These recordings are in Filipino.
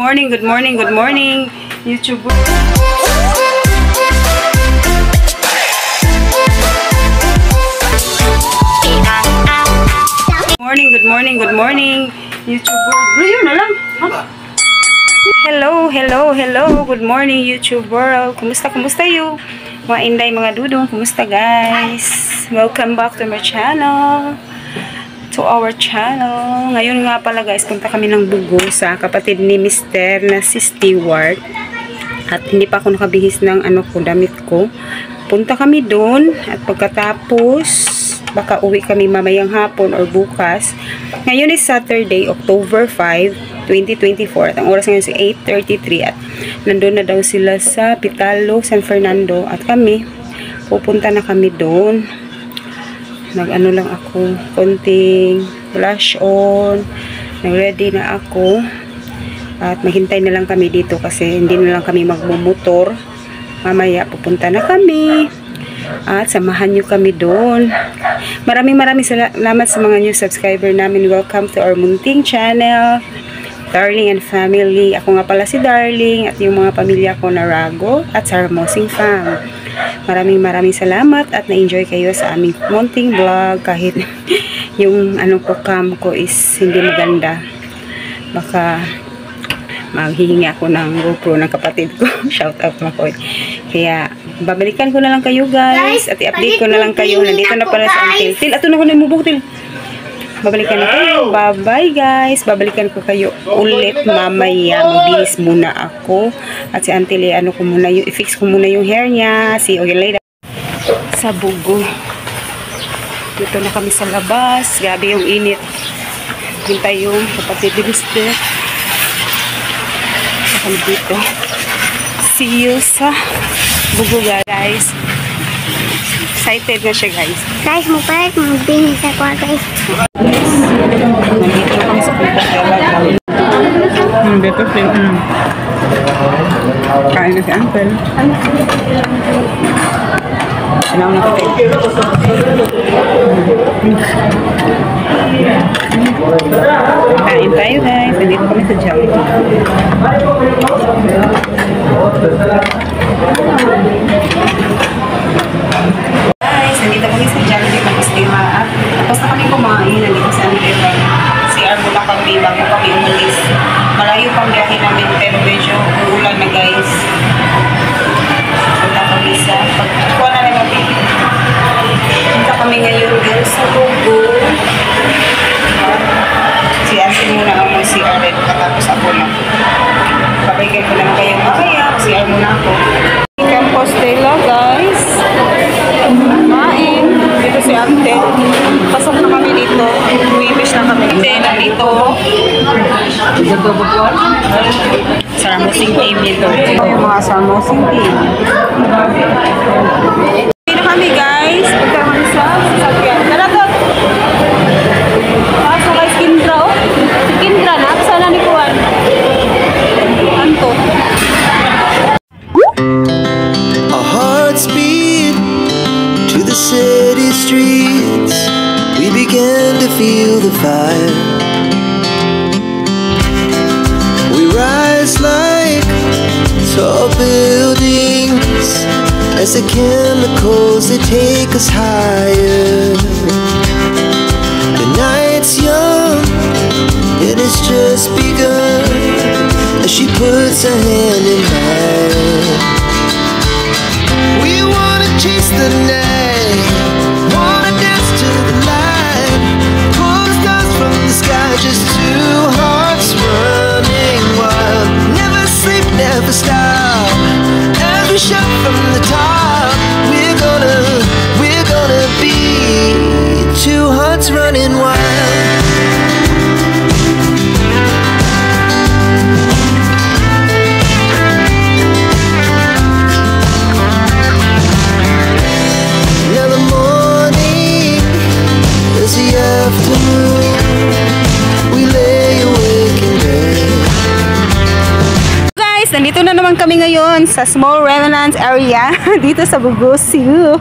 Good morning, YouTube. Good morning, YouTuber. Yun na lang. Hello. Good morning, YouTuber. Kumusta you? Mga inday, mga dudong. Kumusta, guys? Welcome back to my channel. To our channel. Ngayon nga pala, guys, punta kami ng Bugo sa kapatid ni Mr. na si Stewart. At hindi pa ako nakabihis ng damit ko. Punta kami doon at pagkatapos baka uwi kami mamayang hapon or bukas. Ngayon is Saturday, October 5, 2024. At ang oras ngayon si 8:33 at nandun na daw sila sa Pitalo, San Fernando. At kami, pupunta na kami doon. Nag-ano lang ako, konting blush on. Nag-ready na ako. At maghintay na lang kami dito kasi hindi na lang kami magmumotor. Mamaya pupunta na kami. At samahan nyo kami doon. Maraming salamat sa mga new subscriber namin. Welcome to our munting channel, Darling and Family. Ako nga pala si Darling at yung mga pamilya ko na Rago at sa Hermosing Fam. Maraming salamat at na-enjoy kayo sa aming munting vlog kahit yung cam ko is hindi maganda. Baka maghihingi ako ng GoPro ng kapatid ko. Shout out mo ko. Kaya babalikan ko na lang kayo, guys, at i-update ko na lang kayo. Nandito na pala sa Until Til. Ato na ko na yung mubuktil. Babalikan na kayo. Bye-bye, guys. Babalikan ko kayo ulit mamaya. Magbihis muna ako. At si Until, i-fix ko muna yung hair niya. See you later. Sa Bugo. Dito na kami sa labas. Grabe yung init. Hintay yung kapatid ni Mr. Kami dito. See you sa Bugo, guys. Excited na siya, guys. Guys, magpalit magbihis ako, guys. Nandito kami sa Pitalo. Dito si kain na si Uncle. Sinaw na kita. Kain tayo, guys. Nandito kami sa Jollibee. Guys, nandito kami sa Jollibee mag-istima at tapos na kami kumain. Nandito sa Antela. CR muna kami bago kami umalis. Malayo pang biyahe namin pero medyo uulan na, guys. Punta kami sa pagkuha na lang namin. Punta kami ngayon dito sa Bugo. Si Asin muna ako ng CR rin katapos ako na. Pabigyan ko lang kayo mamaya. CR muna ako. Compostela, guys. Main. Dito si Ante. Pasok na kami dito. Uwibish na kami. Nandito. Sa Hermosing team dito. Ito yung mga sa Hermosing team. Dito na kami, guys. Punta kami sa sasakyan. Tara to. Paso kay Skindra, oh. Si Kindra na. Sana ni Kuwan. Anto. Our hearts beat to the city streets. We began to feel the fire. We rise like tall buildings as the chemicals they take us higher. The night's young, it has just begun as she puts her hand in mine. We wanna chase the night, wanna dance to the light, pull the stars from the sky, just two hearts running wild. Never sleep, never stop, as we shout from the top. We're gonna be two hearts running wild. Nandito na naman kami ngayon sa Small Remnants area dito sa Bugo Zoo.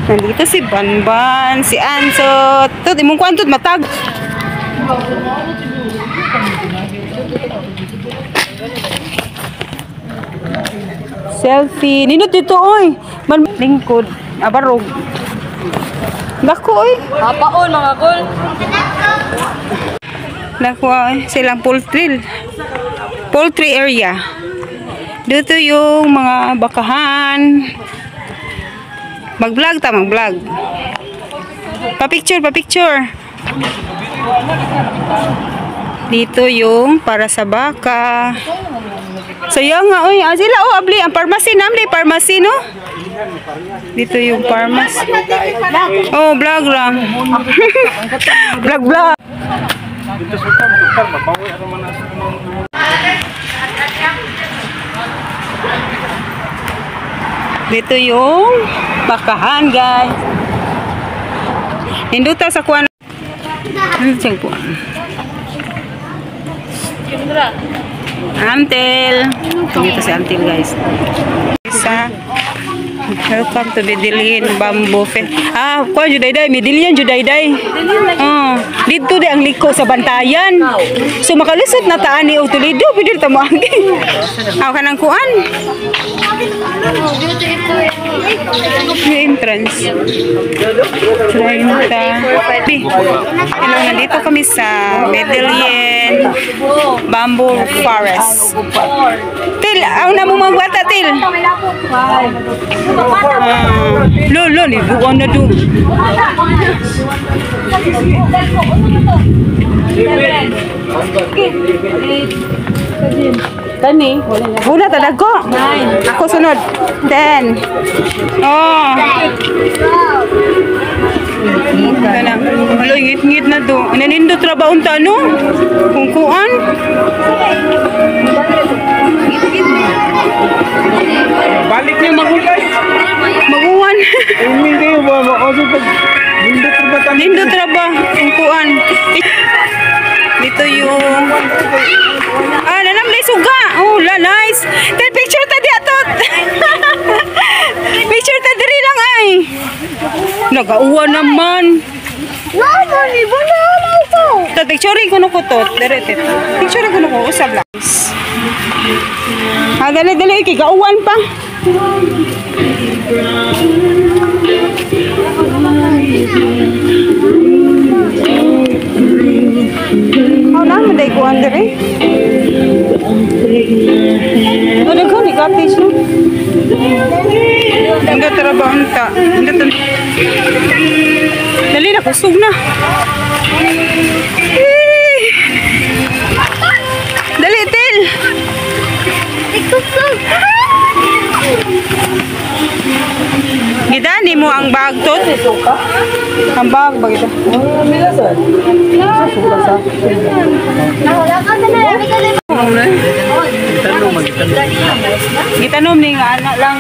Nandito si Banban, si Ansot. Ito, di mong kwantod matag. Selfie. Nindot dito, oy. Lingkod. Abarog. Dako, oy. Papaon mga kol. Dako, oy. Silang poultry. Poultry area. Dito yung mga bakahan. Mag-vlog ta, mag-vlog. Pa-picture, pa-picture. Dito yung para sa baka. Sayang nga, oy. Ah, sila, oh, abli. Ang pharmacy, namli. Pharmacy, no? Dito yung pharmacy. Oh, vlog lang. Vlog, vlog. Dito yung bakahan, guys. Hinduta sa kuwan. Siyang kuwan. Antel. Dito si Antel, guys. Isa. Welcome to Medellin Bamboo Fest. Ah, kuha juday-day, Medellin juday-day. Oh, dito di ang liko sa Bantayan. So makalusot na taan ni Toledo, pwede ta mo agi. Aw kanang kuan. Yung entrance. Hello, nandito kami sa Medellin Bamboo Forest. Til, ang namo mabata til. Lolo ni buwan na do. Kani, wala talaga ko. Ako sunod. 10. Oh. Kana, halo ngit-ngit na do. Nanindot ra ba unta no? Kung kuan. Balik niyo magulay. Maguwan. Hindi kayo ba maoso pag nindot ra ba ta? Nindot ra ba kung kuan. Dito yung nanamlay suga. Oh, la nice. Then picture ta di atot. Picture ta diri lang ay. Nagauwa naman. Mama, ni bala na ito. Ta picture ko no ko tot. Dire tet. Picture ko no ko usab lang. Ah, dali kay gauwan pa. Oh, naman day ko andre. Ano ko ni kapis no? Hindi trabaho unta. Dali na kusog na. Dali til. Ikusog. Gidani mo ang bag tot. Ang bag ba ito? Nawala ka na. Gitanom ni nga anak lang.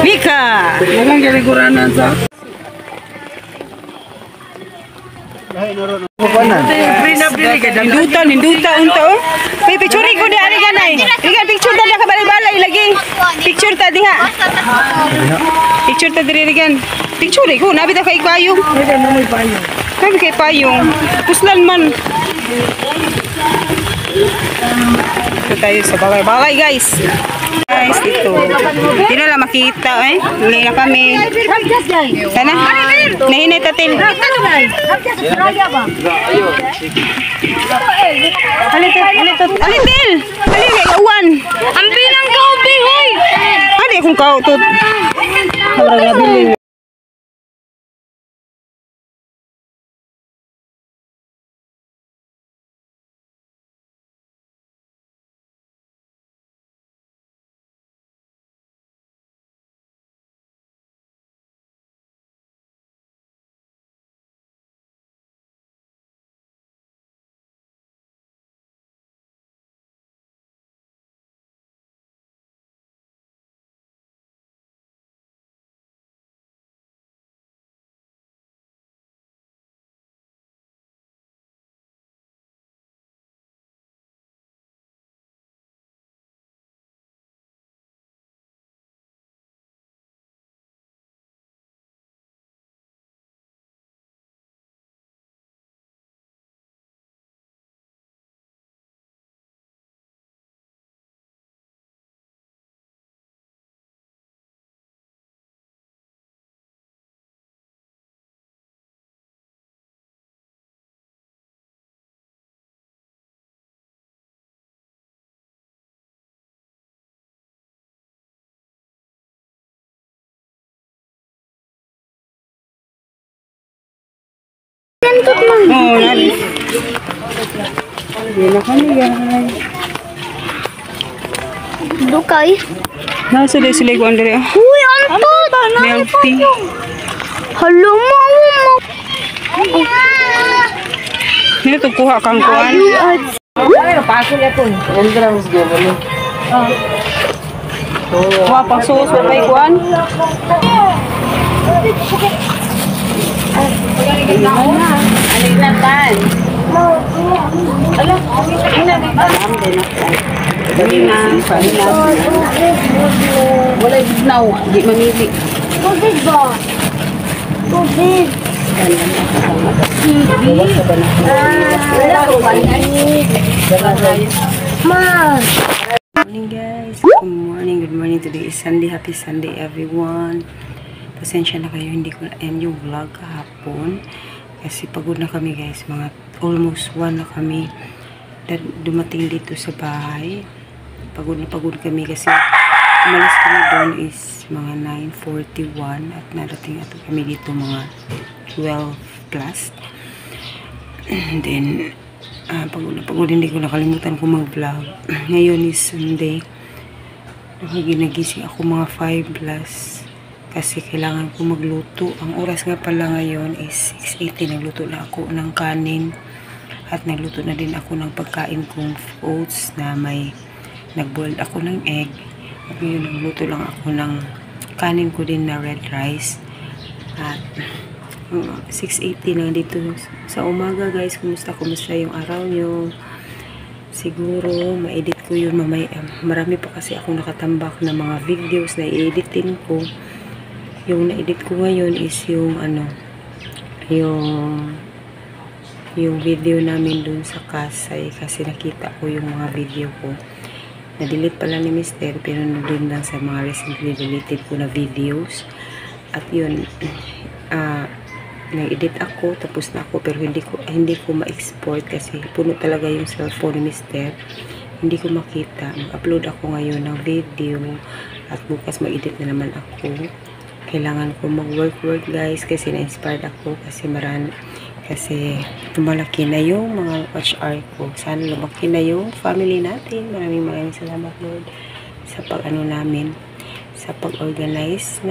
Mika! Walang galiguranan sa. Ninduta unta oh. May picture ko di ari ganay. Ikan picture ta ka balay-balay lagi. Picture ta diha. Picture ta diri gan. Picture ko nabi ta kay payong. Nabi kay payong. Puslan man. Ito tayo sa balay-balay guys. Guys, dito. Hindi na lang makita eh. Hindi na kami. Sana? Nahinay tatil. Alitil! Alitil kay gawan. Ang pinang kaubing, hoy! Ano kung kautot? Sobrang nabili. Antot man. Oo, nari. Hindi na kami, guys. Dukay. Nasa day sila ko andre. Uy, antot. Milk tea. Hello, mama. Hindi ito kuha kang kuhan. Kuha pang sauce, may kuhan. Wala ginaw, di mamili. Tubig ba? Tubig. Ma. Morning guys, good morning. Today is Sunday. Happy Sunday everyone. Pasensya na kayo, hindi ko na-end yung vlog kahapon kasi pagod na kami guys, mga almost 1 na kami dumating dito sa bahay. Pagod na pagod kami kasi umalis kami doon is mga 9:41 at narating ato kami dito mga 12 plus. And then pagod na pagod, hindi ko nakalimutan kung mag-vlog. Ngayon is Sunday. Nagising ako mga 5 plus kasi kailangan ko magluto. Ang oras nga pala ngayon is 6:80. Nagluto na ako ng kanin at nagluto na din ako ng pagkain kong oats na may nagboiled ako ng egg. At ngayon nagluto lang ako ng kanin ko din na red rice. At 6:80 na dito sa umaga guys. Kumusta yung araw nyo? Siguro ma-edit ko yun mamaya. Marami pa kasi ako nakatambak na mga videos na i-editin ko. Yung na-edit ko ngayon is yung yung video namin dun sa Kasay kasi nakita ko yung mga video ko. Na-delete pala ni Mister pero nandun lang sa mga recently deleted ko na videos. At yun, nag-edit ako, tapos na ako pero hindi ko ma-export kasi puno talaga yung cellphone ni Mister. Hindi ko makita. Mag-upload ako ngayon ng video at bukas mag-edit na naman ako. Kailangan ko mag-work guys kasi na-inspired ako kasi tumalaki na yung mga watch hour ko. Sana lumaki na yung family natin. Maraming salamat Lord sa namin, sa pag-organize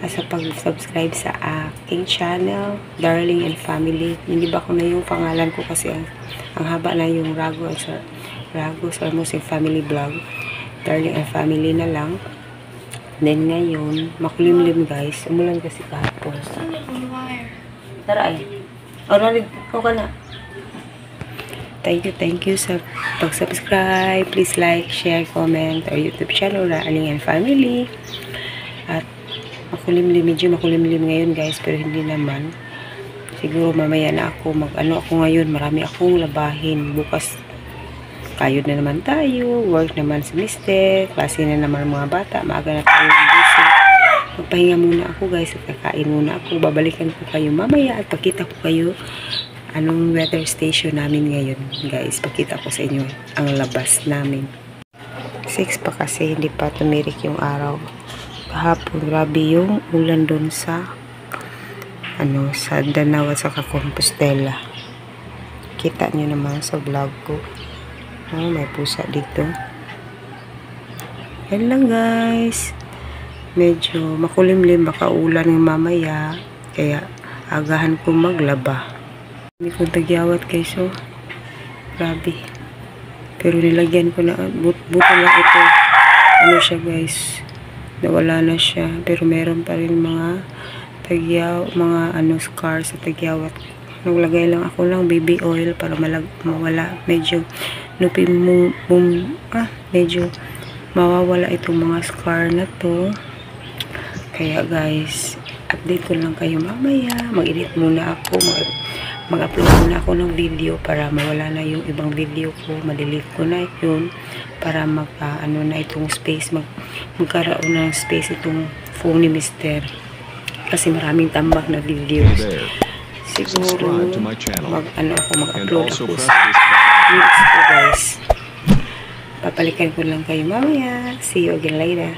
sa pag-subscribe sa aking channel, Darling and Family. Hindi ba ko na yung pangalan ko kasi ang haba na yung Rago Sarmos Family Vlog. Darling and Family na lang. Then ngayon, makulimlim guys. Umulan kasi kahapon. Tara ay. Narinig ko ka na. Thank you sa pag-subscribe. Please like, share, comment our YouTube channel, Darling and Family. At medyo makulimlim ngayon guys, pero hindi naman. Siguro mamaya na ako ako ngayon, marami akong labahin. Bukas kayod na naman tayo, work naman si Mister, klase na naman mga bata, maaga na tayo busy. Magpahinga muna ako guys at kakain muna ako. Babalikan ko kayo mamaya at pakita ko kayo anong weather station namin ngayon guys. Pakita ko sa inyo ang labas namin. 6 pa kasi hindi pa tumirik yung araw. Kahapon grabe yung ulan doon sa sa Danau at saka Compostela. Kita nyo naman sa vlog ko. May pusa dito. Yan lang guys. Medyo makulimlim, baka ulan ng mamaya. Kaya agahan ko maglaba. Hindi ko tagyawat guys. So, grabe. Pero nilagyan ko na buto lang ito. Siya guys. Nawala na siya. Pero meron pa rin mga scar sa tagyawat. Naglagay lang ako ng baby oil para mawala. Medyo medyo mawawala itong mga scar na to. Kaya guys, update ko lang kayo mamaya. Mag-edit muna ako, mag-upload muna ako ng video para mawala na yung ibang video ko. Ma-delete ko na yun para na itong space, magkaroon ng space itong phone ni Mister kasi maraming tambak na videos. Siguro mag-upload ako sa next ko guys. Papalikan ko lang kayo mamaya. See you again later.